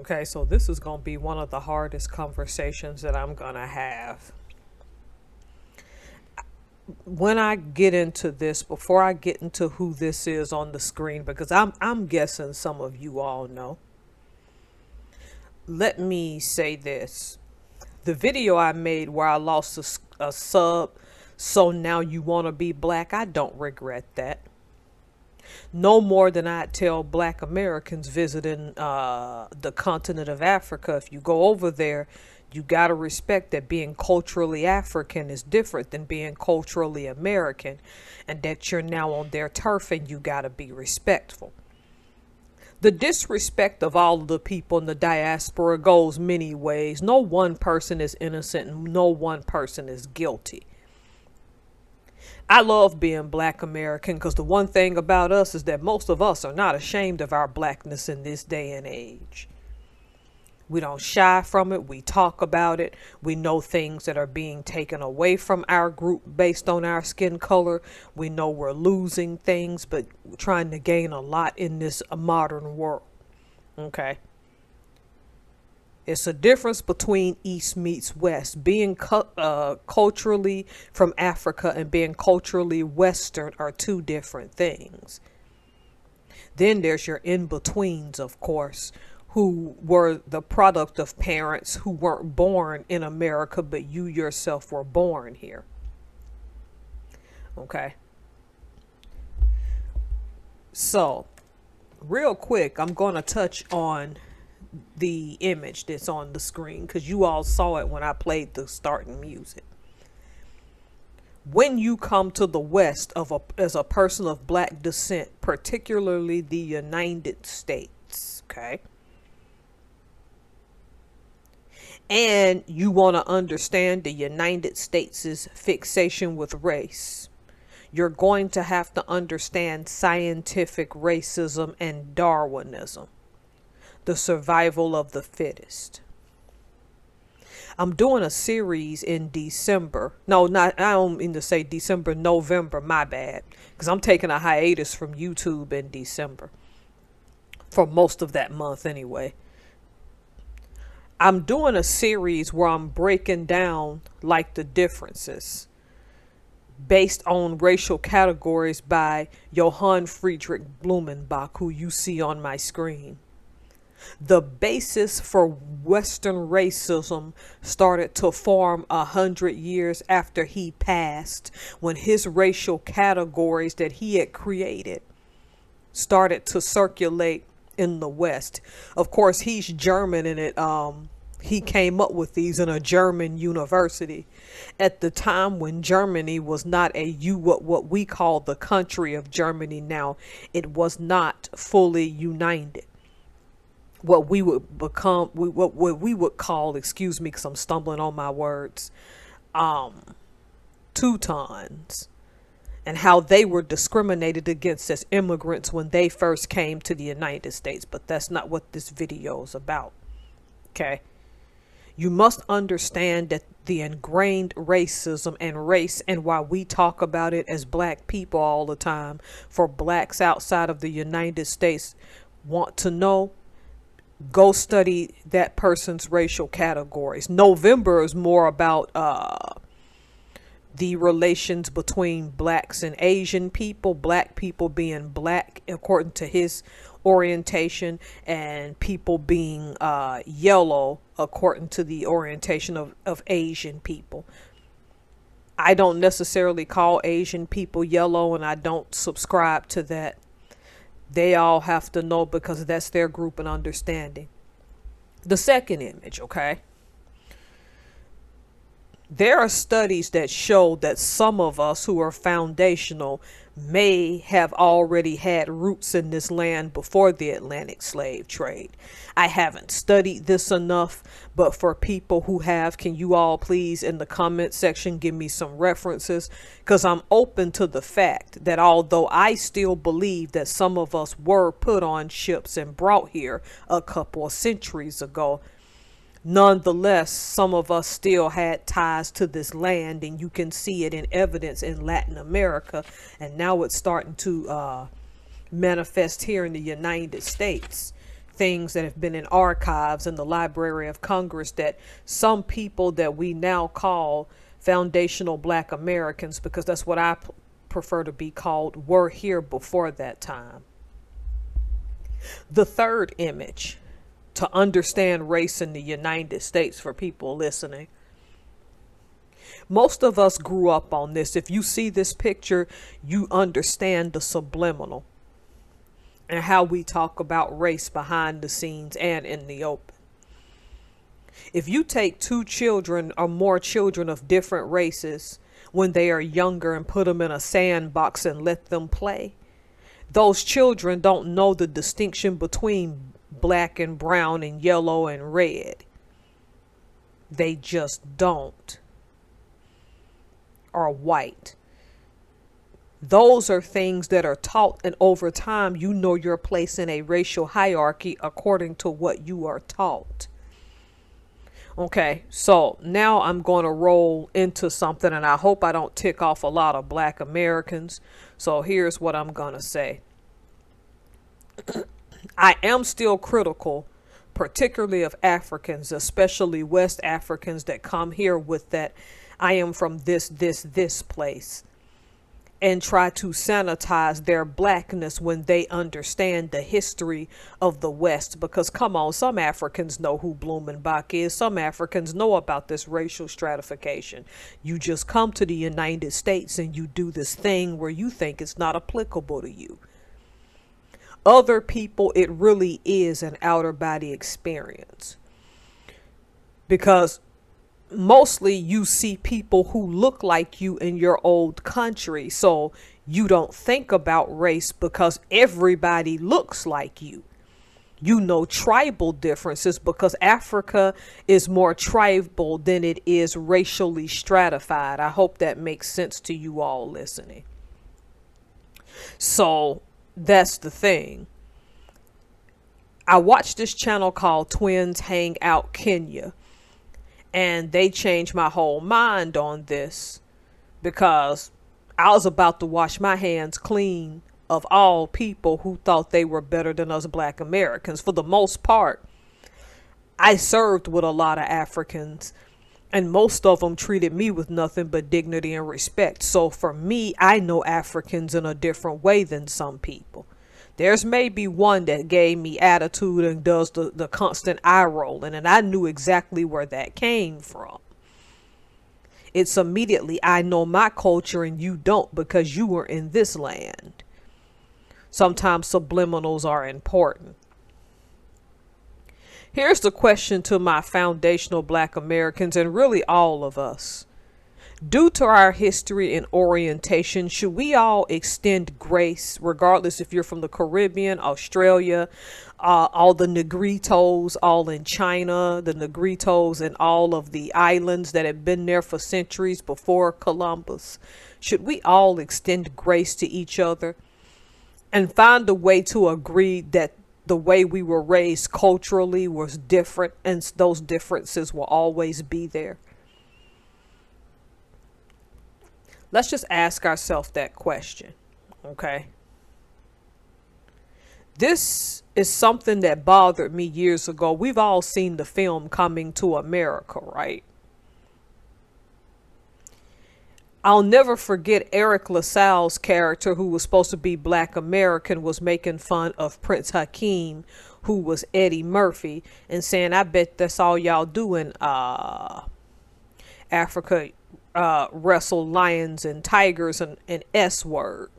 Okay, so this is going to be one of the hardest conversations that I'm going to have. When I get into this, before I get into who this is on the screen, because I'm guessing some of you all know. Let me say this. The video I made where I lost a sub, so now you want to be black, I don't regret that. No more than I'd tell black Americans visiting the continent of Africa. If you go over there, you got to respect that being culturally African is different than being culturally American, and that you're now on their turf and you got to be respectful. The disrespect of all of the people in the diaspora goes many ways. No one person is innocent and no one person is guilty. I love being black American because the one thing about us is that most of us are not ashamed of our blackness in this day and age. We don't shy from it. We talk about it. We know things that are being taken away from our group based on our skin color. We know we're losing things, but trying to gain a lot in this modern world. Okay. It's a difference between East meets West. Being culturally from Africa and being culturally Western are two different things. Then there's your in-betweens, of course, who were the product of parents who weren't born in America, but you yourself were born here. Okay. So, real quick, I'm going to touch on the image that's on the screen because you all saw it when I played the starting music. When you come to the West as a person of black descent, particularly the United States, okay, and you want to understand the United States' fixation with race, you're going to have to understand scientific racism and Darwinism, the survival of the fittest. I'm doing a series in December. No, not, I don't mean to say December, November, my bad. Because I'm taking a hiatus from YouTube in December. For most of that month anyway. I'm doing a series where I'm breaking down like the differences based on racial categories by Johann Friedrich Blumenbach, who you see on my screen. The basis for Western racism started to form 100 years after he passed, when his racial categories that he had created started to circulate in the West. Of course, he's German, and he came up with these in a German university at the time when Germany was not what we call the country of Germany now. It was not fully united. What we would become, what we would call, excuse me, because I'm stumbling on my words, Teutons, and how they were discriminated against as immigrants when they first came to the United States. But that's not what this video is about. Okay. You must understand that the ingrained racism and race, and why we talk about it as black people all the time, for blacks outside of the United States want to know, go study that person's racial categories. November is more about the relations between blacks and Asian people, black people being black according to his orientation, and people being yellow according to the orientation of Asian people. I don't necessarily call Asian people yellow, and I don't subscribe to that. They all have to know because that's their group and understanding. The second image, okay? There are studies that show that some of us who are foundational may have already had roots in this land before the Atlantic slave trade. I haven't studied this enough, but for people who have, can you all please in the comment section give me some references? Because I'm open to the fact that although I still believe that some of us were put on ships and brought here a couple of centuries ago, nonetheless, some of us still had ties to this land, and you can see it in evidence in Latin America, and now it's starting to manifest here in the United States. things that have been in archives in the Library of Congress that some people that we now call foundational Black Americans, because that's what I prefer to be called, were here before that time. The third image to understand race in the United States for people listening. Most of us grew up on this. If you see this picture, you understand the subliminal and how we talk about race behind the scenes and in the open. If you take two children or more children of different races when they are younger and put them in a sandbox and let them play, those children don't know the distinction between black and brown and yellow and red. They just don't. Or white. Those are things that are taught, and over time you know your place in a racial hierarchy according to what you are taught. Okay, so now I'm going to roll into something, and I hope I don't tick off a lot of Black Americans. So here's what I'm going to say. I am still critical, particularly of Africans, especially West Africans that come here with that I am from this place, and try to sanitize their blackness when they understand the history of the West. Because come on, some Africans know who Blumenbach is. Some Africans know about this racial stratification. You just come to the United States and you do this thing where you think it's not applicable to you. Other people, it really is an outer body experience. Because mostly you see people who look like you in your old country, so you don't think about race because everybody looks like you. You know tribal differences because Africa is more tribal than it is racially stratified. I hope that makes sense to you all listening. So that's the thing. I watched this channel called Twins Hang Out Kenya. And they changed my whole mind on this because I was about to wash my hands clean of all people who thought they were better than us Black Americans. For the most part, I served with a lot of Africans, and most of them treated me with nothing but dignity and respect. So for me, I know Africans in a different way than some people. There's maybe one that gave me attitude and does the constant eye rolling, and I knew exactly where that came from. It's immediately, I know my culture and you don't because you were in this land. Sometimes subliminals are important. Here's the question to my foundational Black Americans, and really all of us. Due to our history and orientation, should we all extend grace, regardless if you're from the Caribbean, Australia, all the Negritos, all in China, the Negritos and all of the islands that have been there for centuries before Columbus? Should we all extend grace to each other and find a way to agree that the way we were raised culturally was different and those differences will always be there? Let's just ask ourselves that question, okay? This is something that bothered me years ago. We've all seen the film Coming to America, right? I'll never forget Eric LaSalle's character, who was supposed to be Black American, was making fun of Prince Hakeem, who was Eddie Murphy, and saying, I bet that's all y'all do in Africa. Wrestle lions and tigers and S word.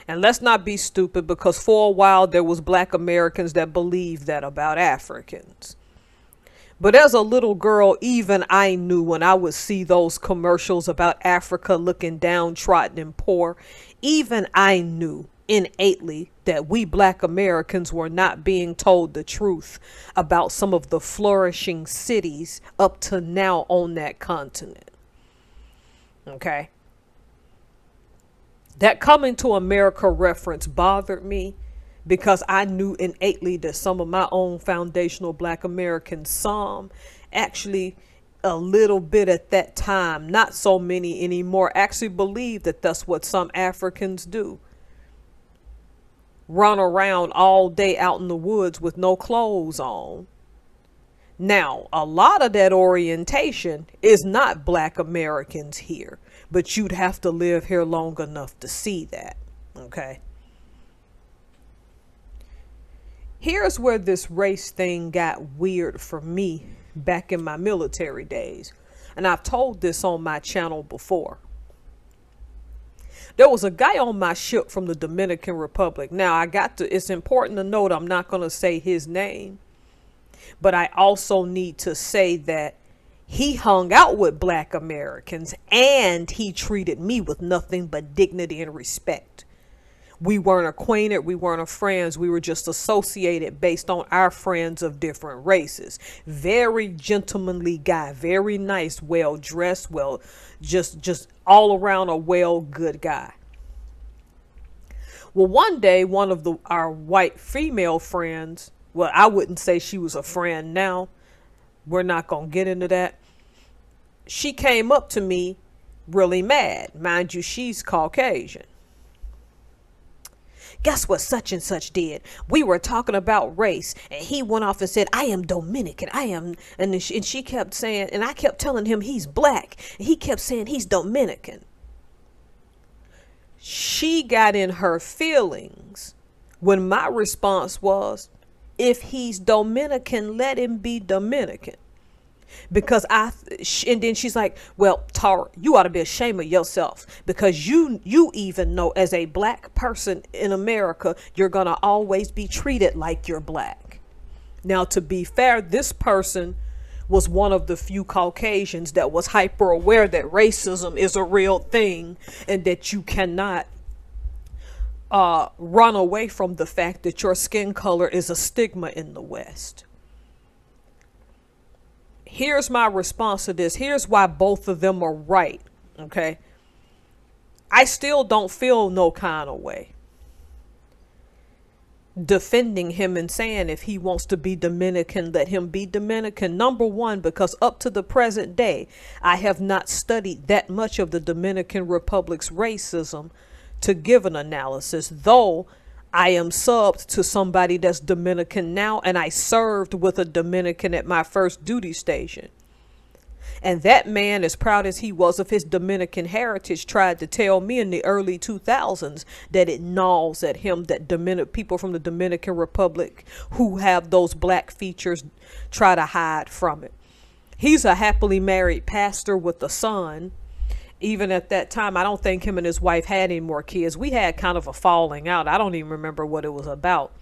And let's not be stupid, because for a while there was Black Americans that believed that about Africans. But as a little girl, even I knew when I would see those commercials about Africa looking downtrodden and poor, even I knew innately that we Black Americans were not being told the truth about some of the flourishing cities up to now on that continent. Okay. That Coming to America reference bothered me because I knew innately that some of my own foundational Black Americans, some actually a little bit at that time, not so many anymore, actually believed that that's what some Africans do. run around all day out in the woods with no clothes on. Now, a lot of that orientation is not Black Americans here, but you'd have to live here long enough to see that. Okay. Here's where this race thing got weird for me back in my military days. And I've told this on my channel before. There was a guy on my ship from the Dominican Republic. Now, it's important to note I'm not going to say his name, but I also need to say that he hung out with Black Americans and he treated me with nothing but dignity and respect. We weren't acquainted. We weren't friends. We were just associated based on our friends of different races. Very gentlemanly guy, very nice, well dressed, just all around a good guy. Well, one day, one of our white female friends, well, I wouldn't say she was a friend now. We're not going to get into that. She came up to me really mad. Mind you, she's Caucasian. Guess what such and such did? We were talking about race and he went off and said, I am Dominican. And she kept saying, and I kept telling him he's Black. And he kept saying he's Dominican. She got in her feelings when my response was, if he's Dominican, let him be Dominican. Because and then she's like, well, Tara, you ought to be ashamed of yourself because you even know as a Black person in America, you're going to always be treated like you're Black. Now, to be fair, this person was one of the few Caucasians that was hyper aware that racism is a real thing and that you cannot run away from the fact that your skin color is a stigma in the West. Here's my response to this. Here's why both of them are right. Okay. I still don't feel no kind of way defending him and saying if he wants to be Dominican, let him be Dominican. Number one, because up to the present day, I have not studied that much of the Dominican Republic's racism to give an analysis, though I am subbed to somebody that's Dominican now, and I served with a Dominican at my first duty station. And that man, as proud as he was of his Dominican heritage, tried to tell me in the early 2000s that it gnaws at him that people from the Dominican Republic who have those Black features try to hide from it. He's a happily married pastor with a son. Even at that time, I don't think him and his wife had any more kids. We had kind of a falling out. I don't even remember what it was about.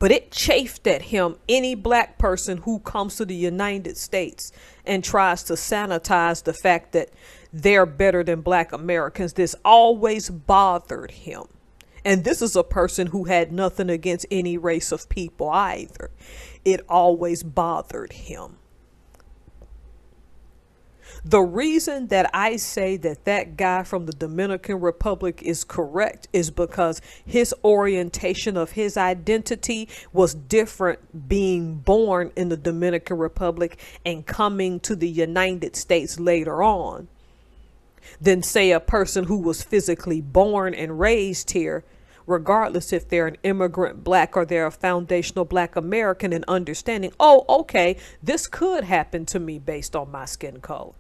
But it chafed at him, any Black person who comes to the United States and tries to sanitize the fact that they're better than Black Americans. This always bothered him. And this is a person who had nothing against any race of people either. It always bothered him. The reason that I say that guy from the Dominican Republic is correct is because his orientation of his identity was different being born in the Dominican Republic and coming to the United States later on than, say, a person who was physically born and raised here, regardless if they're an immigrant Black or they're a foundational Black American, and understanding, oh, okay, this could happen to me based on my skin color.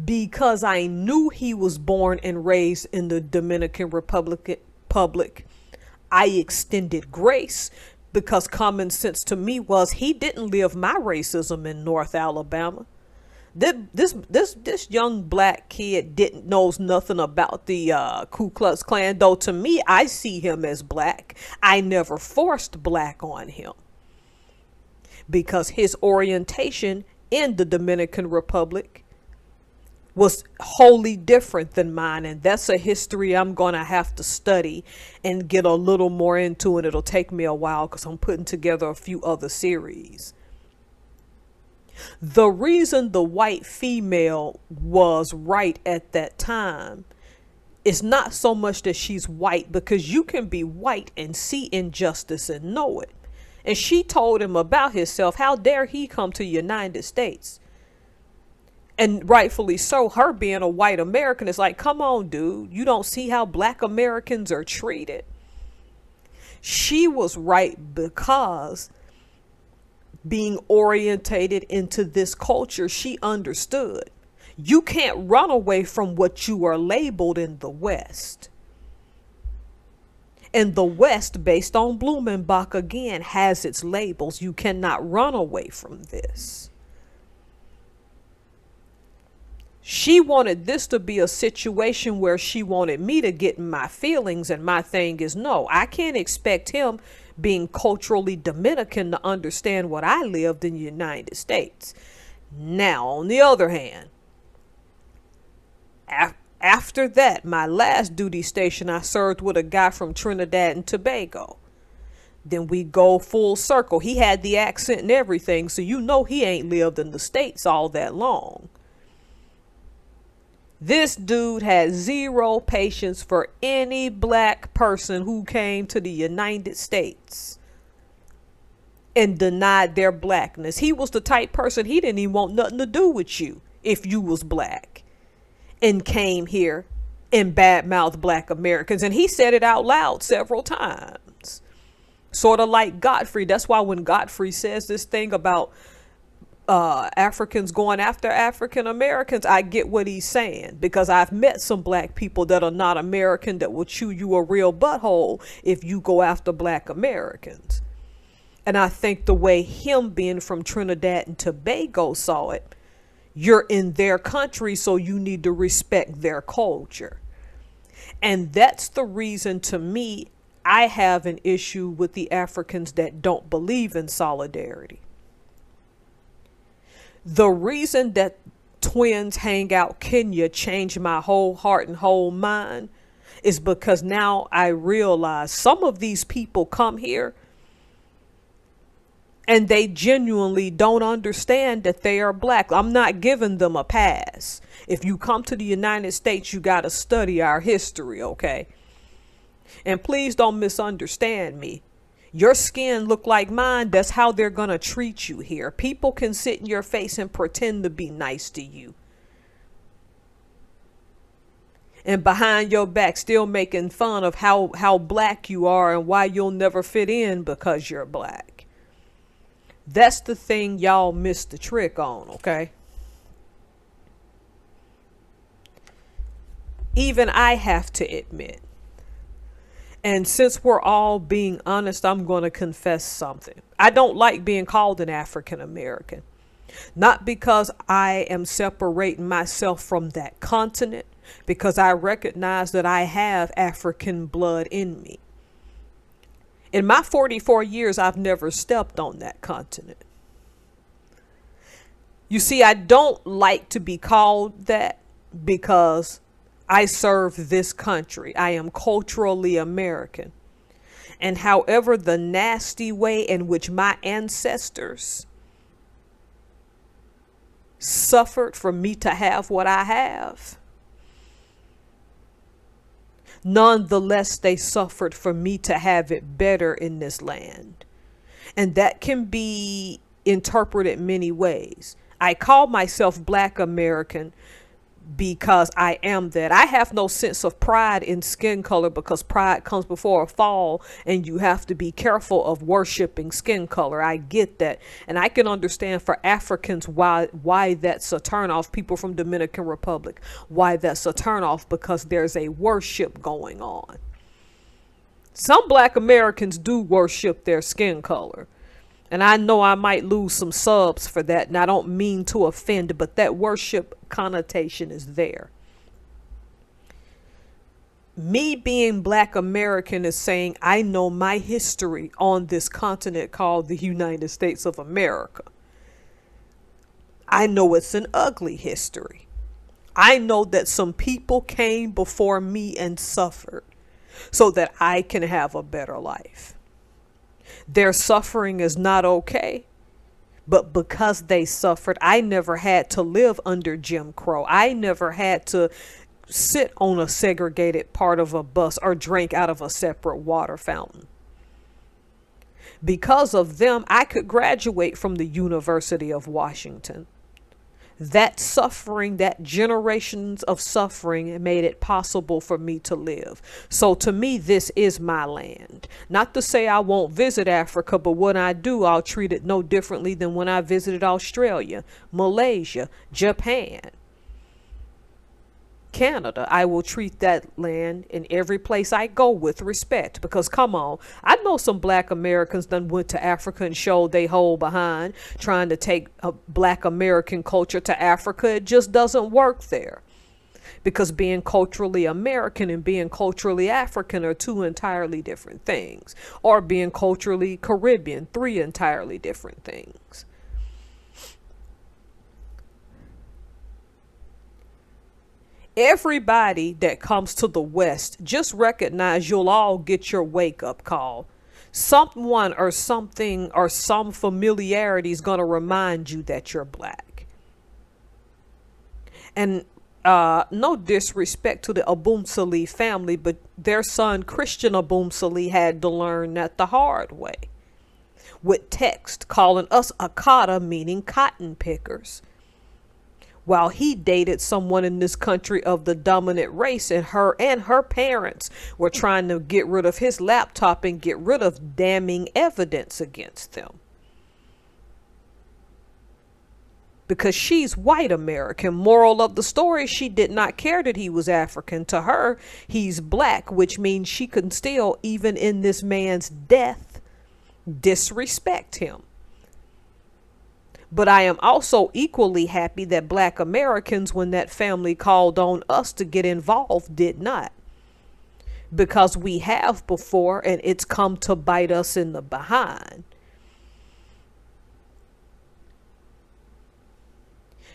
Because I knew he was born and raised in the Dominican Republic, I extended grace because common sense to me was he didn't live my racism in North Alabama. This young Black kid knows nothing about the Ku Klux Klan, though to me, I see him as Black. I never forced Black on him because his orientation in the Dominican Republic was wholly different than mine. And that's a history I'm going to have to study and get a little more into. And it'll take me a while because I'm putting together a few other series. The reason the white female was right at that time is not so much that she's white, because you can be white and see injustice and know it. And she told him about himself. How dare he come to the United States And rightfully so, her being a white American is like, come on, dude, you don't see how black Americans are treated? She was right because being orientated into this culture, she understood. You can't run away from what you are labeled in the West. And the West, based on Blumenbach again, has its labels. You cannot run away from this. She wanted this to be a situation where she wanted me to get in my feelings, and my thing is, no, I can't expect him, being culturally Dominican, to understand what I lived in the United States. Now, on the other hand, after that, my last duty station, I served with a guy from Trinidad and Tobago. Then we go full circle. He had the accent and everything, so you know he ain't lived in the States all that long. This dude had zero patience for any black person who came to the United States and denied their blackness. He was the type person, he didn't even want nothing to do with you if you was black and came here and badmouthed black Americans. And he said it out loud several times. Sort of like Godfrey. That's why when Godfrey says this thing about Africans going after African Americans, I get what he's saying, because I've met some black people that are not American that will chew you a real butthole if you go after black Americans. And I think the way him being from Trinidad and Tobago saw it, you're in their country, so you need to respect their culture. And that's the reason, to me, I have an issue with the Africans that don't believe in solidarity. The reason that twins hang out Kenya changed my whole heart and whole mind is because now I realize some of these people come here and they genuinely don't understand that they are black. I'm not giving them a pass. If you come to the United States, you got to study our history, okay? And please don't misunderstand me. Your skin look like mine, that's how they're going to treat you here. People can sit in your face and pretend to be nice to you, and behind your back still making fun of how black you are and why you'll never fit in because you're black. That's the thing y'all missed the trick on, okay? Even I have to admit, and since we're all being honest, I'm going to confess something. I don't like being called an African American. Not because I am separating myself from that continent, because I recognize that I have African blood in me. In my 44 years, I've never stepped on that continent. You see, I don't like to be called that because I serve this country. I am culturally American. And however the nasty way in which my ancestors suffered for me to have what I have, nonetheless, they suffered for me to have it better in this land. And that can be interpreted many ways. I call myself Black American because I am that. I have no sense of pride in skin color because pride comes before a fall and you have to be careful of worshiping skin color. I get that. And I can understand for Africans why that's a turnoff. People from Dominican Republic, why that's a turnoff, because there's a worship going on. Some Black Americans do worship their skin color. And I know I might lose some subs for that, and I don't mean to offend, but that worship connotation is there. Me being Black American is saying I know my history on this continent called the United States of America. I know it's an ugly history. I know that some people came before me and suffered so that I can have a better life. Their suffering is not okay, but because they suffered, I never had to live under Jim Crow. I never had to sit on a segregated part of a bus or drink out of a separate water fountain. Because of them, I could graduate from the University of Washington. That suffering, that generations of suffering made it possible for me to live. So to me, this is my land. Not to say I won't visit Africa, but when I do, I'll treat it no differently than when I visited Australia, Malaysia, Japan, Canada. I will treat that land in every place I go with respect, because come on, I know some black Americans done went to Africa and showed they hold behind trying to take a black American culture to Africa. It just doesn't work there, because being culturally American and being culturally African are two entirely different things, or being culturally Caribbean, three entirely different things. Everybody that comes to the West, just recognize you'll all get your wake up call. Someone or something or some familiarity is going to remind you that you're black. And no disrespect to the Abumsali family, but their son Christian Abumsali had to learn that the hard way, with text calling us Akata, meaning cotton pickers, while he dated someone in this country of the dominant race, and her parents were trying to get rid of his laptop and get rid of damning evidence against them. Because she's white American. Moral of the story, she did not care that he was African. To her, he's black, which means she can still, even in this man's death, disrespect him. But I am also equally happy that black Americans, when that family called on us to get involved, did not. Because we have before, and it's come to bite us in the behind.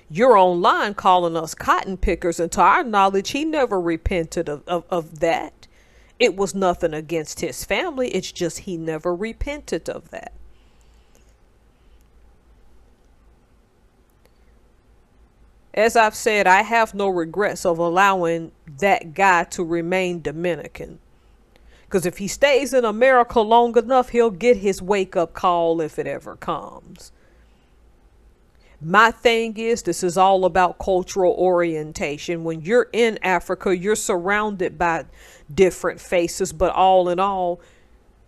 You're online calling us cotton pickers, and to our knowledge, he never repented of that. It was nothing against his family. It's just he never repented of that. As I've said, I have no regrets of allowing that guy to remain Dominican. Because if he stays in America long enough, he'll get his wake-up call if it ever comes. My thing is, this is all about cultural orientation. When you're in Africa, you're surrounded by different faces, but all in all,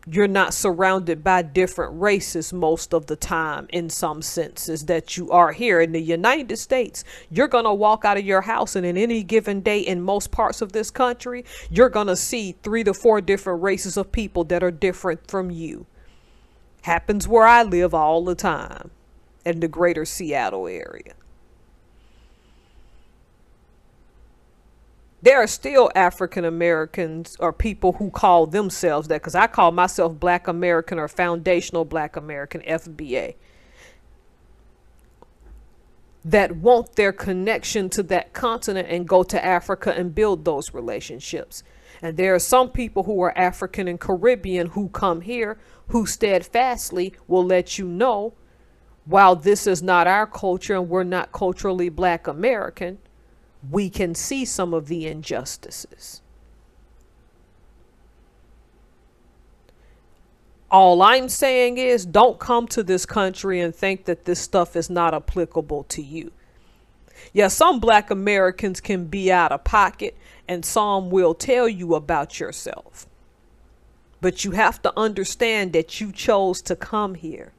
you're not surrounded by different races most of the time, in some senses that you are here in the United States. You're going to walk out of your house, and in any given day in most parts of this country, you're going to see 3 to 4 different races of people that are different from you. Happens where I live all the time, in the greater Seattle area. There are still African Americans or people who call themselves that, because I call myself Black American or Foundational Black American, FBA, that want their connection to that continent and go to Africa and build those relationships. And there are some people who are African and Caribbean who come here who steadfastly will let you know, while this is not our culture and we're not culturally Black American, we can see some of the injustices. All I'm saying is, don't come to this country and think that this stuff is not applicable to you. Yeah, some Black Americans can be out of pocket, and some will tell you about yourself. But you have to understand that you chose to come here.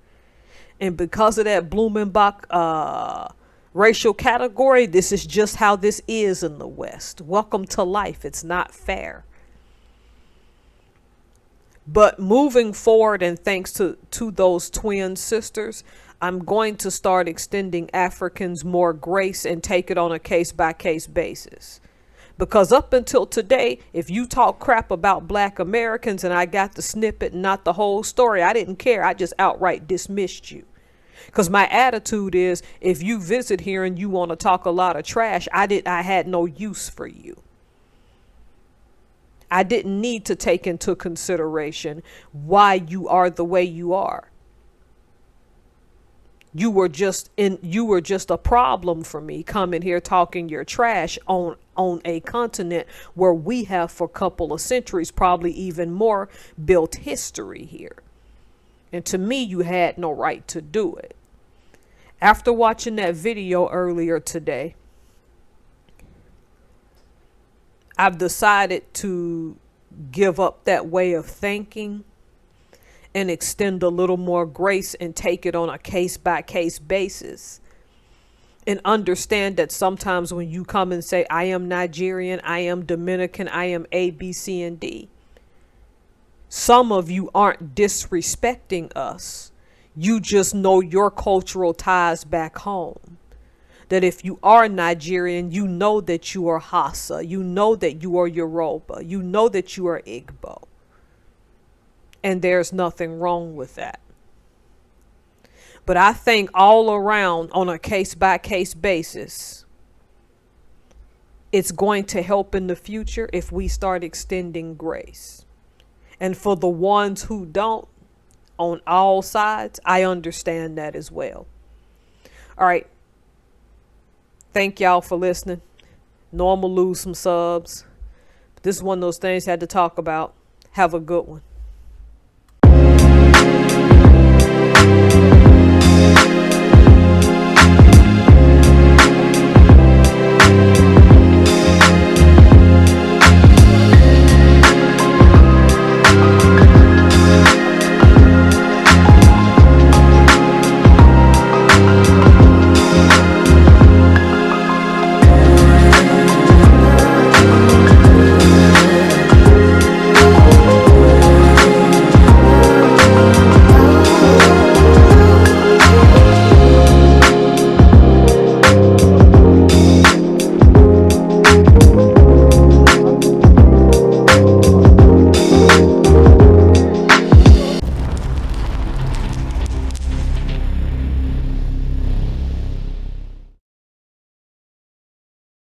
And because of that Blumenbach racial category, this is just how this is in the West. Welcome to life. It's not fair. But moving forward, and thanks to those twin sisters, I'm going to start extending Africans more grace and take it on a case-by-case basis. Because up until today, if you talk crap about Black Americans and I got the snippet, not the whole story, I didn't care. I just outright dismissed you. Because my attitude is, if you visit here and you want to talk a lot of trash, I had no use for you. I didn't need to take into consideration why you are the way you are. You were just a problem for me coming here talking your trash on a continent where we have for a couple of centuries, probably even more, built history here. And to me, you had no right to do it. After watching that video earlier today, I've decided to give up that way of thinking and extend a little more grace and take it on a case by case basis. And understand that sometimes when you come and say, I am Nigerian, I am Dominican, I am A, B, C, and D, some of you aren't disrespecting us. You just know your cultural ties back home. That if you are Nigerian, you know that you are Hausa, you know that you are Yoruba, you know that you are Igbo. And there's nothing wrong with that. But I think all around, on a case by case basis, it's going to help in the future if we start extending grace. And for the ones who don't, on all sides, I understand that as well. All right. Thank y'all for listening. Know I'm gonna lose some subs. But this is one of those things I had to talk about. Have a good one.